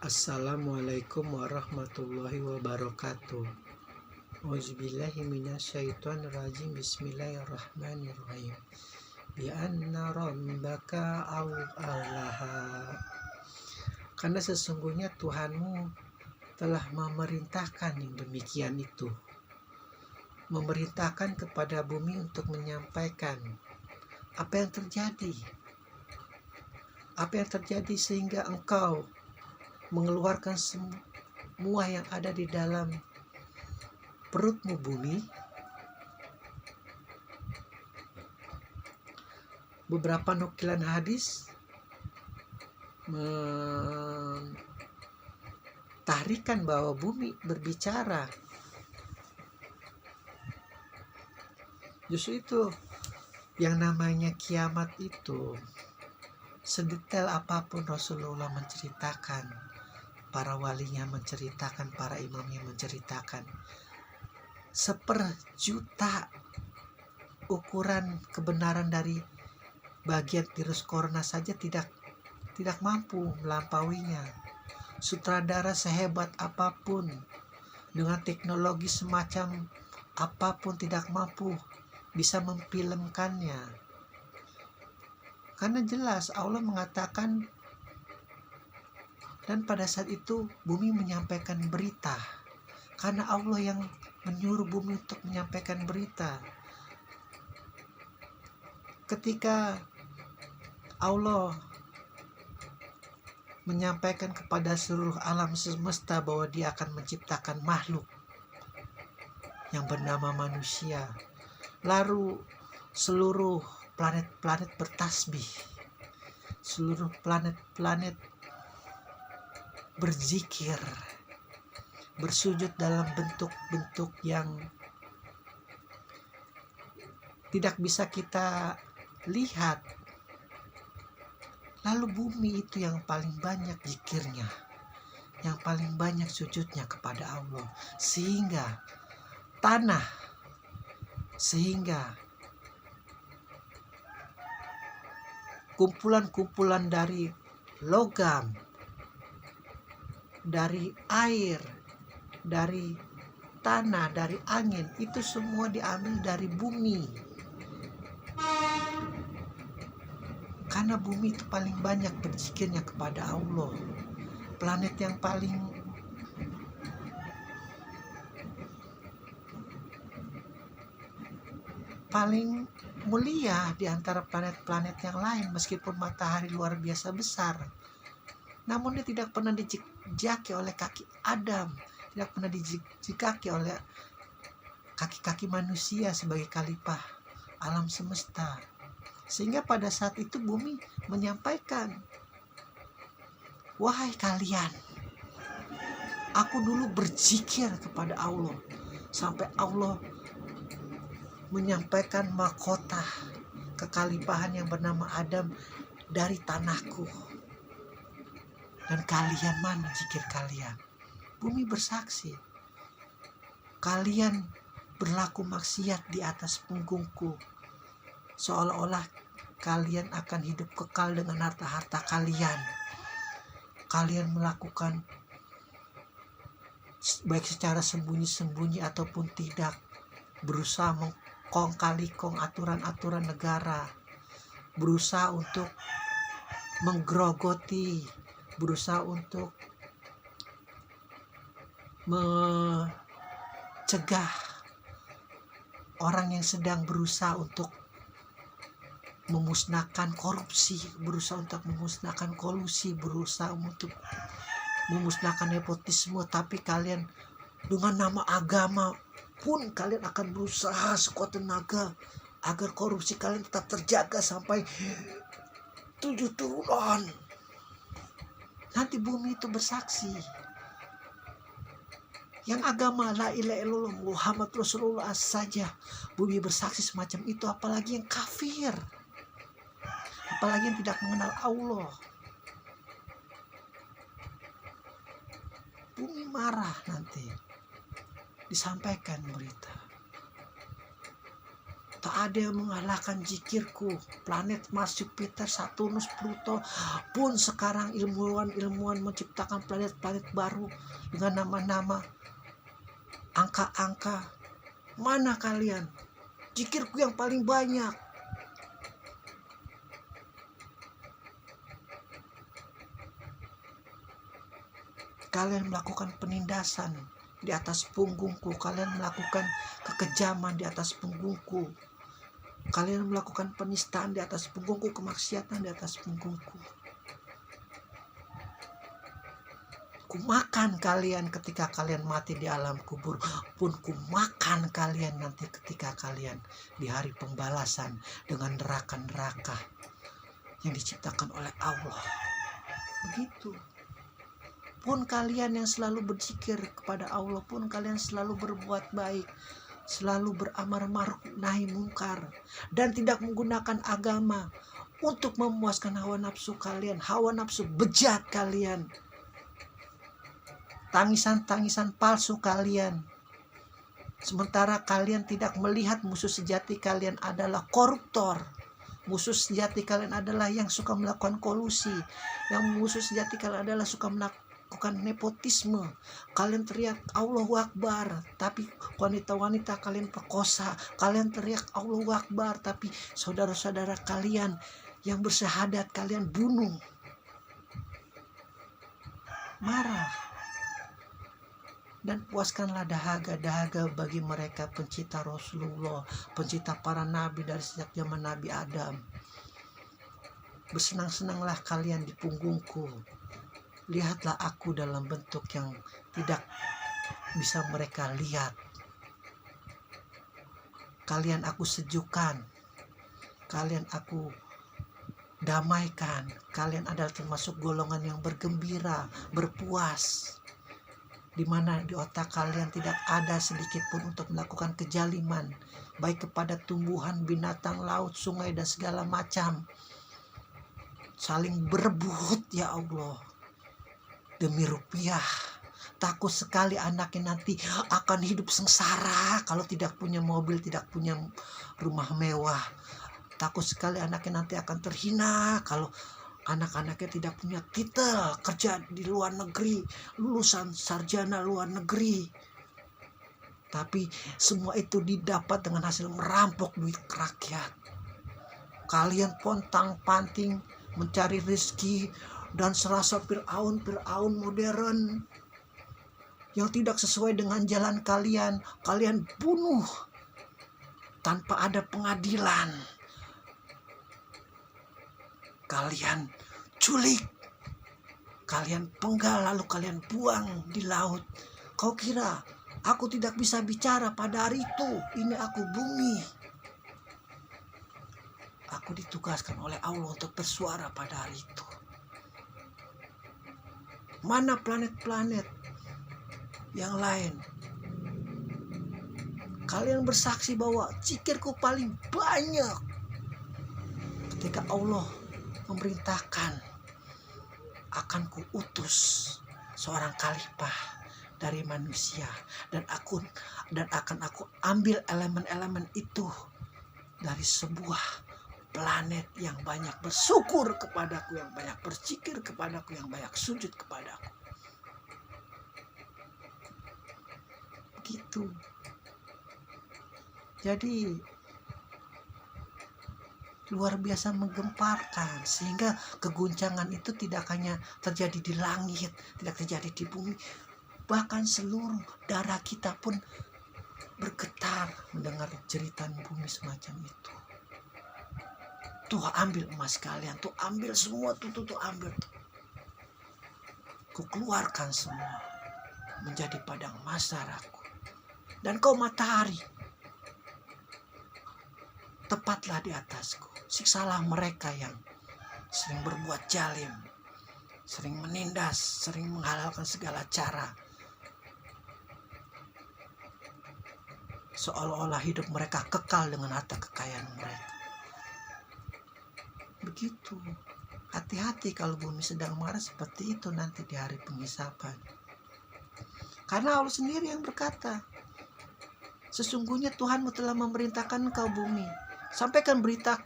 Assalamualaikum warahmatullahi wabarakatuh. Auzubillahi minasyaitonirrajim. Bismillahirrahmanirrahim. Bi anna rabbaka awalaha. Karena sesungguhnya Tuhanmu telah memerintahkan yang demikian itu. Memerintahkan kepada bumi untuk menyampaikan apa yang terjadi. Apa yang terjadi sehingga engkau mengeluarkan semua yang ada di dalam perutmu bumi. Beberapa nukilan hadis mentahrikan bahwa bumi berbicara. Justru itu yang namanya kiamat itu, sedetail apapun Rasulullah menceritakan, para walinya menceritakan, para imamnya menceritakan, seperjuta ukuran kebenaran dari bagian virus corona saja tidak mampu melampauinya. Sutradara sehebat apapun, dengan teknologi semacam apapun tidak mampu bisa memfilmkannya. Karena jelas Allah mengatakan, dan pada saat itu bumi menyampaikan berita. Karena Allah yang menyuruh bumi untuk menyampaikan berita. Ketika Allah menyampaikan kepada seluruh alam semesta bahwa Dia akan menciptakan makhluk yang bernama manusia, lalu seluruh planet-planet bertasbih, seluruh planet-planet berzikir, bersujud dalam bentuk-bentuk yang tidak bisa kita lihat. Lalu bumi itu yang paling banyak zikirnya, yang paling banyak sujudnya kepada Allah, sehingga tanah, sehingga kumpulan-kumpulan dari logam, dari air, dari tanah, dari angin, itu semua diambil dari bumi. Karena bumi itu paling banyak berzikirnya kepada Allah. Planet yang paling mulia di antara planet-planet yang lain, meskipun matahari luar biasa besar. Namun dia tidak pernah dijejaki oleh kaki Adam, tidak pernah dijejaki oleh kaki-kaki manusia sebagai khalifah alam semesta. Sehingga pada saat itu bumi menyampaikan, wahai kalian, aku dulu berzikir kepada Allah sampai Allah menyampaikan mahkota kekhalifahan yang bernama Adam dari tanahku. Dan kalian, mana zikir kalian? Bumi bersaksi, kalian berlaku maksiat di atas punggungku, seolah-olah kalian akan hidup kekal dengan harta-harta kalian. Kalian melakukan baik secara sembunyi-sembunyi ataupun tidak, berusaha mengkong-kali-kong aturan-aturan negara, berusaha untuk menggerogoti, berusaha untuk mencegah orang yang sedang berusaha untuk memusnahkan korupsi, berusaha untuk memusnahkan kolusi, berusaha untuk memusnahkan nepotisme. Tapi kalian dengan nama agama pun kalian akan berusaha sekuat tenaga agar korupsi kalian tetap terjaga sampai 7 turunan. Nanti bumi itu bersaksi. Yang agama la ilaha illallah Muhammad Rasulullah saja bumi bersaksi semacam itu, apalagi yang kafir, apalagi yang tidak mengenal Allah. Bumi marah nanti disampaikan berita. Tak ada yang mengalahkan zikirku. Planet Mars, Jupiter, Saturnus, Pluto pun sekarang ilmuwan menciptakan planet-planet baru dengan nama-nama, angka-angka. Mana kalian? Zikirku yang paling banyak. Kalian melakukan penindasan di atas punggungku. Kalian melakukan kekejaman di atas punggungku. Kalian melakukan penistaan di atas punggungku, kemaksiatan di atas punggungku. Ku makan kalian ketika kalian mati di alam kubur, pun ku makan kalian nanti ketika kalian di hari pembalasan dengan neraka-neraka yang diciptakan oleh Allah. Begitu. Pun kalian yang selalu berzikir kepada Allah, pun kalian selalu berbuat baik, selalu beramar ma'ruf nahi mungkar, dan tidak menggunakan agama untuk memuaskan hawa nafsu kalian, hawa nafsu bejat kalian, tangisan-tangisan palsu kalian. Sementara kalian tidak melihat musuh sejati kalian adalah koruptor. Musuh sejati kalian adalah yang suka melakukan kolusi. Yang musuh sejati kalian adalah suka melakukan nepotisme. Kalian teriak Allahu Akbar, tapi wanita-wanita kalian perkosa. Kalian teriak Allahu Akbar, tapi saudara-saudara kalian yang bersyahadat kalian bunuh. Marah. Dan puaskanlah dahaga-dahaga bagi mereka pencipta Rasulullah, pencipta para nabi dari sejak zaman Nabi Adam. Bersenang-senanglah kalian di punggungku. Lihatlah aku dalam bentuk yang tidak bisa mereka lihat. Kalian aku sejukkan. Kalian aku damaikan. Kalian adalah termasuk golongan yang bergembira, berpuas. Di mana di otak kalian tidak ada sedikit pun untuk melakukan kejaliman, baik kepada tumbuhan, binatang, laut, sungai, dan segala macam. Saling berebut, ya Allah, demi rupiah. Takut sekali anaknya nanti akan hidup sengsara kalau tidak punya mobil, tidak punya rumah mewah. Takut sekali anaknya nanti akan terhina kalau anak-anaknya tidak punya titel kerja di luar negeri, lulusan sarjana luar negeri. Tapi semua itu didapat dengan hasil merampok duit rakyat. Kalian pontang-panting mencari rezeki dan serasa Fir'aun modern yang tidak sesuai dengan jalan kalian. Kalian bunuh tanpa ada pengadilan. Kalian culik, kalian penggal, lalu kalian buang di laut. Kau kira aku tidak bisa bicara pada hari itu? Ini aku bumi. Aku ditugaskan oleh Allah untuk bersuara pada hari itu. Mana planet-planet yang lain? Kalian bersaksi bahwa zikirku paling banyak ketika Allah memerintahkan akan kuutus seorang khalifah dari manusia, dan akan aku ambil elemen-elemen itu dari sebuah planet yang banyak bersyukur kepadaku, yang banyak berzikir kepadaku, yang banyak sujud kepadaku. Begitu. Jadi luar biasa menggemparkan, sehingga keguncangan itu tidak hanya terjadi di langit, tidak terjadi di bumi, bahkan seluruh darah kita pun bergetar mendengar jeritan bumi semacam itu. Tuh ambil emas kalian, tuh ambil semua, tuh ambil, tuh. Ku keluarkan semua menjadi padang mahsyarku. Dan kau matahari, tepatlah di atasku. Siksalah mereka yang sering berbuat jalim, sering menindas, sering menghalalkan segala cara, seolah-olah hidup mereka kekal dengan harta kekayaan mereka. Begitu. Hati-hati kalau bumi sedang marah seperti itu nanti di hari penghisapan. Karena Allah sendiri yang berkata, Sesungguhnya Tuhanmu telah memerintahkan engkau bumi. Sampaikan berita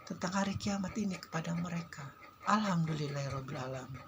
tentang hari kiamat ini kepada mereka. Alhamdulillahirobbilalamin.